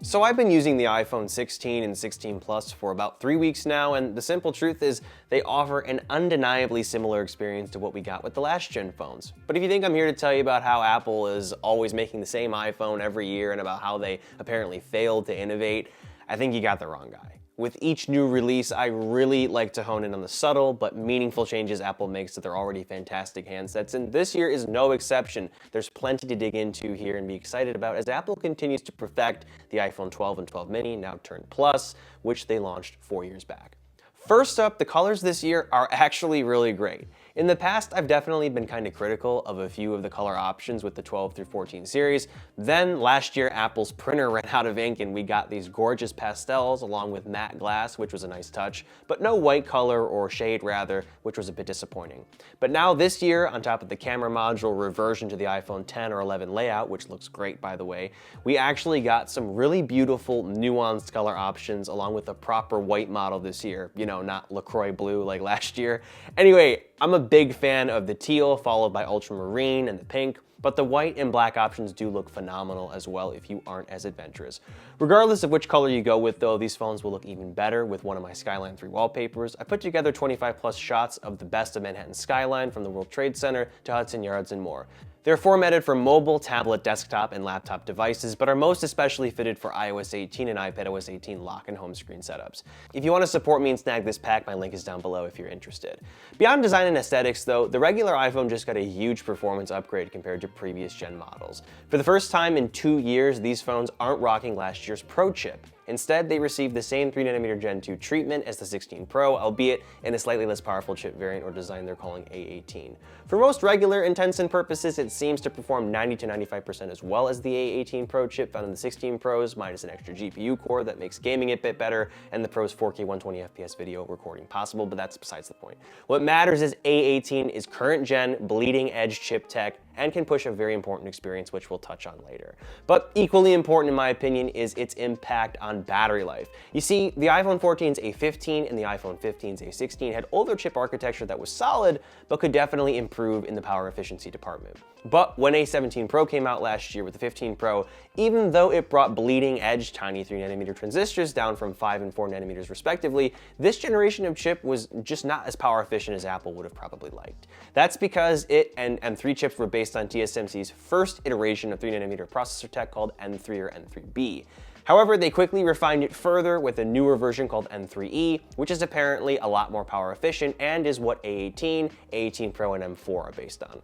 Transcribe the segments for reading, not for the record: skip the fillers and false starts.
So I've been using the iPhone 16 and 16 Plus for about 3 weeks now, and the simple truth is they offer an undeniably similar experience to what we got with the last gen phones. But if you think I'm here to tell you about how Apple is always making the same iPhone every year and about how they apparently failed to innovate, I think you got the wrong guy. With each new release, I really like to hone in on the subtle but meaningful changes Apple makes to their already fantastic handsets, and this year is no exception. There's plenty to dig into here and be excited about as Apple continues to perfect the iPhone 12 and 12 mini, now turned Plus, which they launched 4 years back. First up, the colors this year are actually really great. In the past, I've definitely been kind of critical of a few of the color options with the 12 through 14 series. Then last year, Apple's printer ran out of ink and we got these gorgeous pastels along with matte glass, which was a nice touch, but no white color or shade rather, which was a bit disappointing. But now this year, on top of the camera module reversion to the iPhone 10 or 11 layout, which looks great by the way, we actually got some really beautiful nuanced color options along with a proper white model this year. You know, not LaCroix blue like last year. Anyway, I'm a big fan of the teal followed by ultramarine and the pink, but the white and black options do look phenomenal as well if you aren't as adventurous. Regardless of which color you go with though, these phones will look even better with one of my SKYLINE III wallpapers. I put together 25 plus shots of the best of Manhattan skyline from the World Trade Center to Hudson Yards and more. They're formatted for mobile, tablet, desktop, and laptop devices, but are most especially fitted for iOS 18 and iPadOS 18 lock and home screen setups. If you want to support me and snag this pack, my link is down below if you're interested. Beyond design and aesthetics though, the regular iPhone just got a huge performance upgrade compared to previous gen models. For the first time in 2 years, these phones aren't rocking last year's Pro chip. Instead, they received the same 3nm Gen 2 treatment as the 16 Pro, albeit in a slightly less powerful chip variant or design they're calling A18. For most regular intents and purposes, it seems to perform 90 to 95% as well as the A18 Pro chip found in the 16 Pros, minus an extra GPU core that makes gaming a bit better and the Pro's 4K 120fps video recording possible, but that's besides the point. What matters is A18 is current gen, bleeding edge chip tech and can push a very important experience, which we'll touch on later. But equally important in my opinion is its impact on battery life. You see, the iPhone 14's A15 and the iPhone 15's A16 had older chip architecture that was solid, but could definitely improve in the power efficiency department. But when A17 Pro came out last year with the 15 Pro, even though it brought bleeding edge tiny 3nm transistors down from 5 and 4nm respectively, this generation of chip was just not as power efficient as Apple would have probably liked. That's because it and M3 chips were based on TSMC's first iteration of 3nm processor tech called N3 or N3B. However, they quickly refined it further with a newer version called N3E, which is apparently a lot more power efficient and is what A18, A18 Pro, and M4 are based on.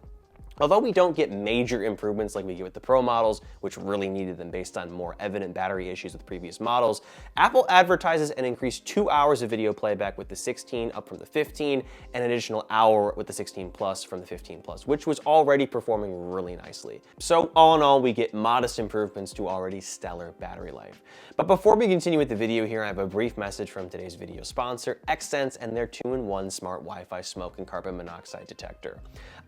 Although we don't get major improvements like we get with the Pro models, which really needed them based on more evident battery issues with previous models, Apple advertises an increased 2 hours of video playback with the 16 up from the 15, and an additional hour with the 16 Plus from the 15 Plus, which was already performing really nicely. So all in all, we get modest improvements to already stellar battery life. But before we continue with the video here, I have a brief message from today's video sponsor, Xsense, and their 2-in-1 smart Wi-Fi smoke and carbon monoxide detector.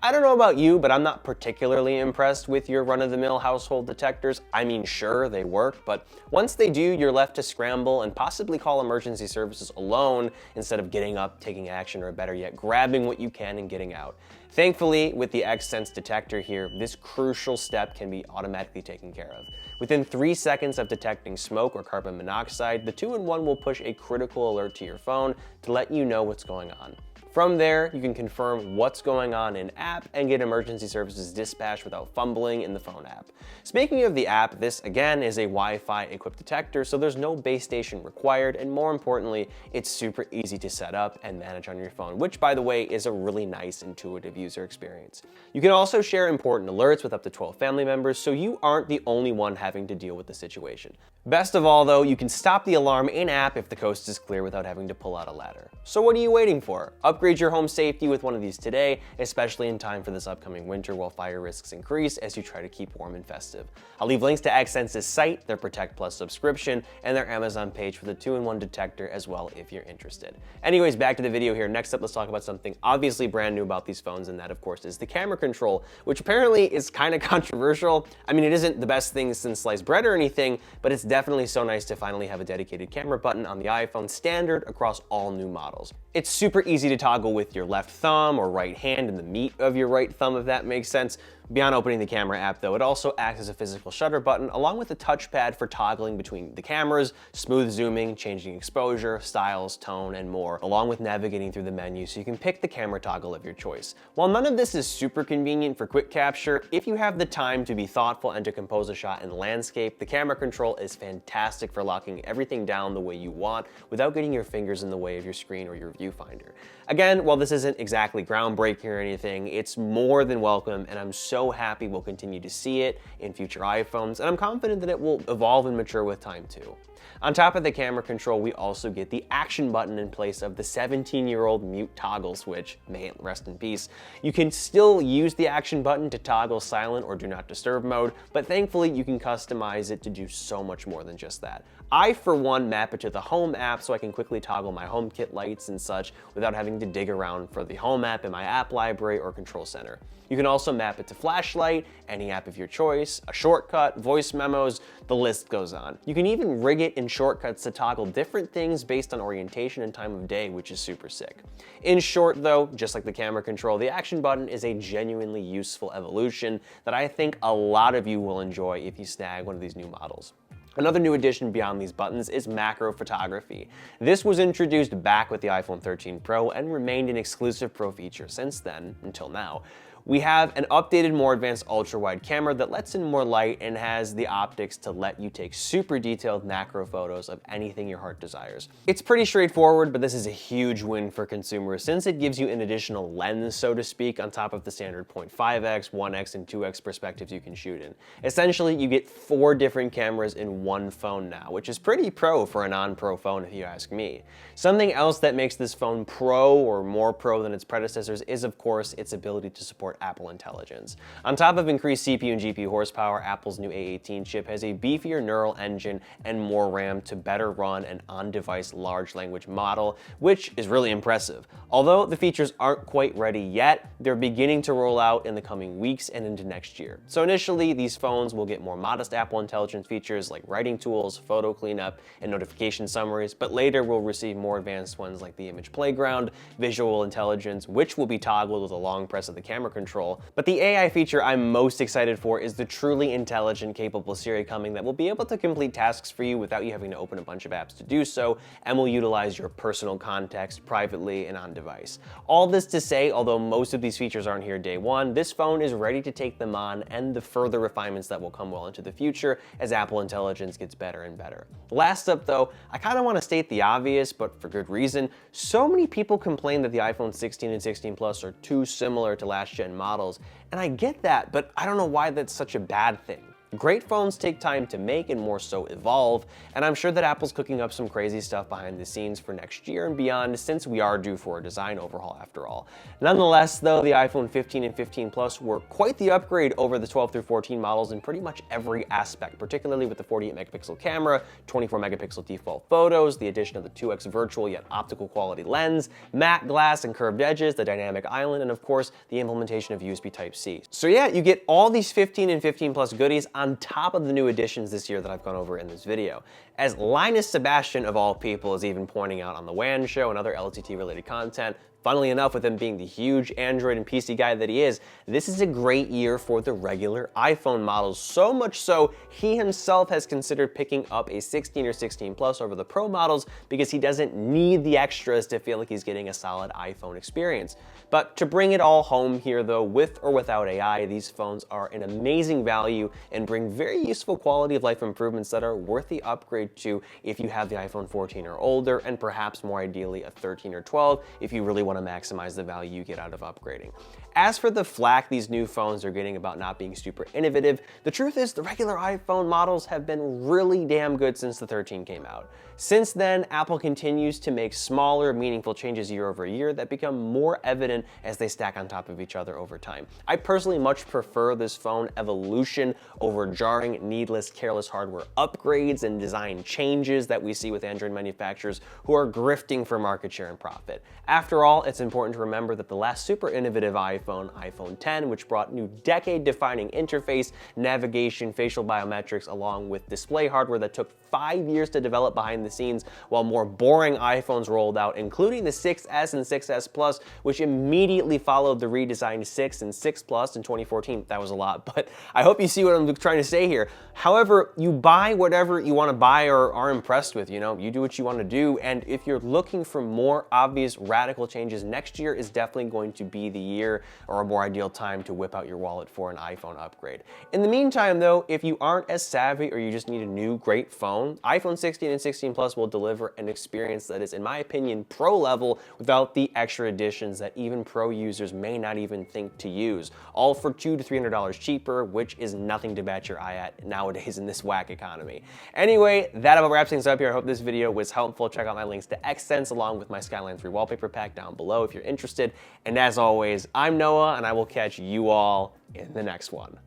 I don't know about you, but I'm not particularly impressed with your run-of-the-mill household detectors. I mean, sure, they work, but once they do, you're left to scramble and possibly call emergency services alone instead of getting up, taking action, or better yet, grabbing what you can and getting out. Thankfully, with the Xsense detector here, this crucial step can be automatically taken care of. Within 3 seconds of detecting smoke or carbon monoxide, the 2-in-1 will push a critical alert to your phone to let you know what's going on. From there, you can confirm what's going on in-app and get emergency services dispatched without fumbling in the phone app. Speaking of the app, this again is a Wi-Fi equipped detector, so there's no base station required, and more importantly, it's super easy to set up and manage on your phone, which by the way is a really nice intuitive user experience. You can also share important alerts with up to 12 family members, so you aren't the only one having to deal with the situation. Best of all though, you can stop the alarm in-app if the coast is clear without having to pull out a ladder. So what are you waiting for? Upgrade your home safety with one of these today, especially in time for this upcoming winter while fire risks increase as you try to keep warm and festive. I'll leave links to Xsense's site, their Protect Plus subscription, and their Amazon page for the 2-in-1 detector as well if you're interested. Anyways, back to the video here. Next up, let's talk about something obviously brand new about these phones, and that of course is the camera control, which apparently is kind of controversial. I mean, it isn't the best thing since sliced bread or anything, but it's definitely so nice to finally have a dedicated camera button on the iPhone standard across all new models. It's super easy to toggle with your left thumb or right hand in the meat of your right thumb, if that makes sense. Beyond opening the camera app though, it also acts as a physical shutter button along with a touchpad for toggling between the cameras, smooth zooming, changing exposure, styles, tone, and more, along with navigating through the menu so you can pick the camera toggle of your choice. While none of this is super convenient for quick capture, if you have the time to be thoughtful and to compose a shot in landscape, the camera control is fantastic for locking everything down the way you want without getting your fingers in the way of your screen or your viewfinder. Again, while this isn't exactly groundbreaking or anything, it's more than welcome, and I'm so happy we'll continue to see it in future iPhones, and I'm confident that it will evolve and mature with time too. On top of the camera control, we also get the action button in place of the 17-year-old mute toggle switch. May it rest in peace. You can still use the action button to toggle silent or do not disturb mode, but thankfully you can customize it to do so much more than just that. I, for one, map it to the Home app so I can quickly toggle my HomeKit lights and such without having to dig around for the Home app in my app library or control center. You can also map it to Flashlight, any app of your choice, a shortcut, voice memos, the list goes on. You can even rig it in shortcuts to toggle different things based on orientation and time of day, which is super sick. In short though, just like the camera control, the action button is a genuinely useful evolution that I think a lot of you will enjoy if you snag one of these new models. Another new addition beyond these buttons is macro photography. This was introduced back with the iPhone 13 Pro and remained an exclusive Pro feature since then, until now. We have an updated, more advanced ultra-wide camera that lets in more light and has the optics to let you take super detailed macro photos of anything your heart desires. It's pretty straightforward, but this is a huge win for consumers since it gives you an additional lens, so to speak, on top of the standard 0.5x, 1x, and 2x perspectives you can shoot in. Essentially, you get 4 different cameras in one phone now, which is pretty pro for a non-pro phone if you ask me. Something else that makes this phone pro or more pro than its predecessors is, of course, its ability to support Apple Intelligence. On top of increased CPU and GPU horsepower, Apple's new A18 chip has a beefier neural engine and more RAM to better run an on-device large language model, which is really impressive. Although the features aren't quite ready yet, they're beginning to roll out in the coming weeks and into next year. So initially, these phones will get more modest Apple Intelligence features like writing tools, photo cleanup, and notification summaries, but later we'll receive more advanced ones like the image playground, visual intelligence, which will be toggled with a long press of the camera control. But the AI feature I'm most excited for is the truly intelligent, capable Siri coming that will be able to complete tasks for you without you having to open a bunch of apps to do so, and will utilize your personal context privately and on device. All this to say, although most of these features aren't here day one, this phone is ready to take them on and the further refinements that will come well into the future as Apple Intelligence gets better and better. Last up though, I kind of want to state the obvious, but for good reason. So many people complain that the iPhone 16 and 16 Plus are too similar to last gen models, and I get that, but I don't know why that's such a bad thing. Great phones take time to make and more so evolve, and I'm sure that Apple's cooking up some crazy stuff behind the scenes for next year and beyond since we are due for a design overhaul after all. Nonetheless though, the iPhone 15 and 15 Plus were quite the upgrade over the 12 through 14 models in pretty much every aspect, particularly with the 48 megapixel camera, 24 megapixel default photos, the addition of the 2x virtual yet optical quality lens, matte glass and curved edges, the dynamic island, and of course the implementation of USB Type-C. So yeah, you get all these 15 and 15 Plus goodies on top of the new additions this year that I've gone over in this video. As Linus Sebastian of all people is even pointing out on the WAN show and other LTT related content, funnily enough, with him being the huge Android and PC guy that he is, this is a great year for the regular iPhone models, so much so he himself has considered picking up a 16 or 16 Plus over the Pro models because he doesn't need the extras to feel like he's getting a solid iPhone experience. But to bring it all home here though, with or without AI, these phones are an amazing value and bring very useful quality of life improvements that are worth the upgrade to if you have the iPhone 14 or older, and perhaps more ideally a 13 or 12 if you really want to maximize the value you get out of upgrading. As for the flack these new phones are getting about not being super innovative, the truth is the regular iPhone models have been really damn good since the 13 came out. Since then, Apple continues to make smaller, meaningful changes year over year that become more evident as they stack on top of each other over time. I personally much prefer this phone evolution over jarring, needless, careless hardware upgrades and design changes that we see with Android manufacturers who are grifting for market share and profit. After all, it's important to remember that the last super innovative iPhone iPhone 10, which brought new decade-defining interface, navigation, facial biometrics, along with display hardware that took 5 years to develop behind the scenes, while more boring iPhones rolled out, including the 6S and 6S Plus, which immediately followed the redesigned 6 and 6 Plus in 2014. That was a lot, but I hope you see what I'm trying to say here. However, you buy whatever you want to buy or are impressed with, you know, you do what you want to do, and if you're looking for more obvious radical changes, next year is definitely going to be the year or a more ideal time to whip out your wallet for an iPhone upgrade. In the meantime though, if you aren't as savvy or you just need a new great phone, iPhone 16 and 16 Plus will deliver an experience that is, in my opinion, pro level without the extra additions that even pro users may not even think to use. All for $200 to $300 cheaper, which is nothing to bat your eye at nowadays in this whack economy. Anyway, that about wraps things up here. I hope this video was helpful. Check out my links to Xsense along with my SKYLINE III wallpaper pack down below if you're interested. And as always, I'm Noah, and I will catch you all in the next one.